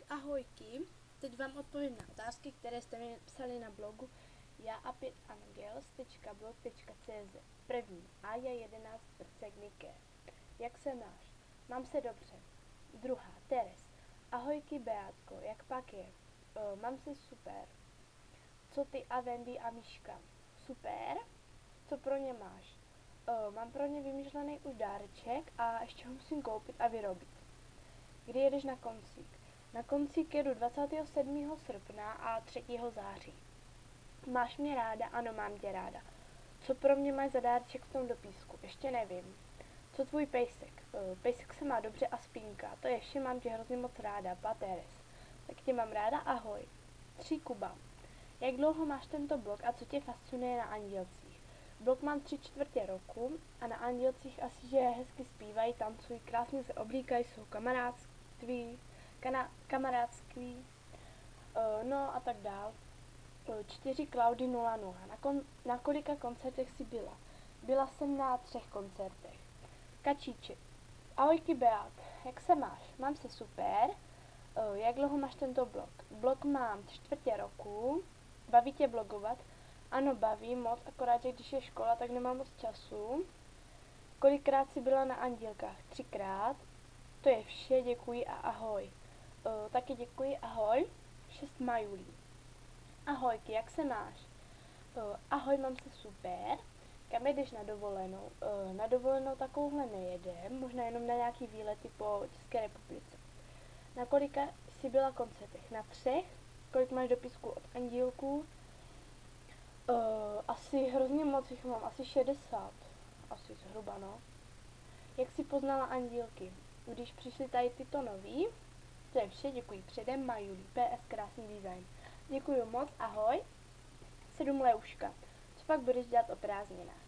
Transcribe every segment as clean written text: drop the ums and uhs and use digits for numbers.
ahojky, teď vám odpovím na otázky, které jste mi psali na blogu jaapitangels.blog.cz. První, Aja 11 Niké. Jak se máš? Mám se dobře. Druhá, Teres. Ahojky Beátko, jak pak je? Mám se super. Co ty a Wendy a Miška? Super. Co pro ně máš? Mám pro ně vymyšlený už dáreček a ještě ho musím koupit a vyrobit. Kdy jedeš na koncík? Na koncík jedu 27. srpna a 3. září. Máš mě ráda? Ano, mám tě ráda. Co pro mě máš za dárček v tom dopísku? Ještě nevím. Co tvůj pejsek? Pejsek se má dobře a spínká. To je vše, mám tě hrozně moc ráda. Pateres. Tak tě mám ráda, ahoj. 3. Kuba. Jak dlouho máš tento blog a co tě fascinuje na Andělcích? Blog mám 3/4 roku a na Andělcích asi, že hezky zpívají, tancují, krásně se oblíkají, jsou kamarádskví, no a tak dál. 4 Klaudy 00. Na kolika koncertech jsi byla? Byla jsem na 3 koncertech. Kačíček. Ahojky Beat, jak se máš? Mám se super. Jak dlouho máš tento blog? Blog mám 3/4 roku. Baví tě blogovat? Ano, baví moc, akorát, že když je škola, tak nemám moc času. Kolikrát jsi byla na Andělkách? 3krát. To je vše, děkuji a ahoj. Taky děkuji, ahoj. 6 Majulí. Ahojky, jak se máš? Ahoj, mám se super. Kam jdeš na dovolenou? Na dovolenou takovouhle nejedem, možná jenom na nějaký výlety po České republice. Na kolika jsi byla koncertech? Na 3. Kolik máš dopisku od Andílků? Asi hrozně moc, jich mám asi 60. Asi zhruba, no. Jak jsi poznala Andílky? Když přišly tady tyto nový? To je vše, děkuji předem, Majulí. PS, krásný design. Děkuji moc, ahoj. 7 Leuška. Co pak budeš dělat o prázdninách?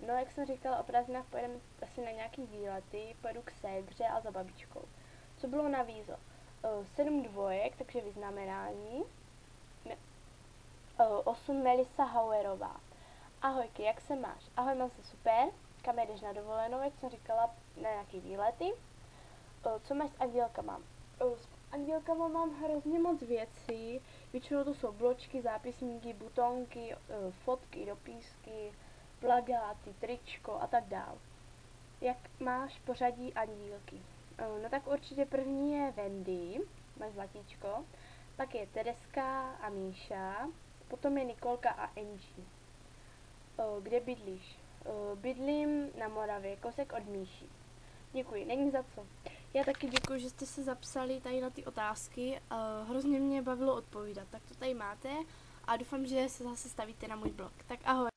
No, jak jsem říkala, o prázdninách pojedeme asi na nějaký výlety, pojedu k ségře a za babičkou. Co bylo na vízo? 7 dvojek, takže vyznamenání. 8 Melisa Hauerová. Ahojky, jak se máš? Ahoj, mám se super. Kam jdeš na dovolenou, jak jsem říkala, na nějaký výlety. Co máš s Andělkama? S Andělkama mám hrozně moc věcí. Většinou to jsou bločky, zápisníky, butonky, fotky, dopísky, plagáty, tričko a tak dál. Jak máš pořadí Andílky? No tak určitě první je Wendy, máš zlatíčko, pak je Tereska a Míša, potom je Nikolka a Angie. Kde bydlíš? Bydlím na Moravě, kousek od Míši. Děkuji, není za co. Já taky děkuji, že jste se zapsali tady na ty otázky. Hrozně mě bavilo odpovídat. Tak to tady máte a doufám, že se zase stavíte na můj blog. Tak ahoj.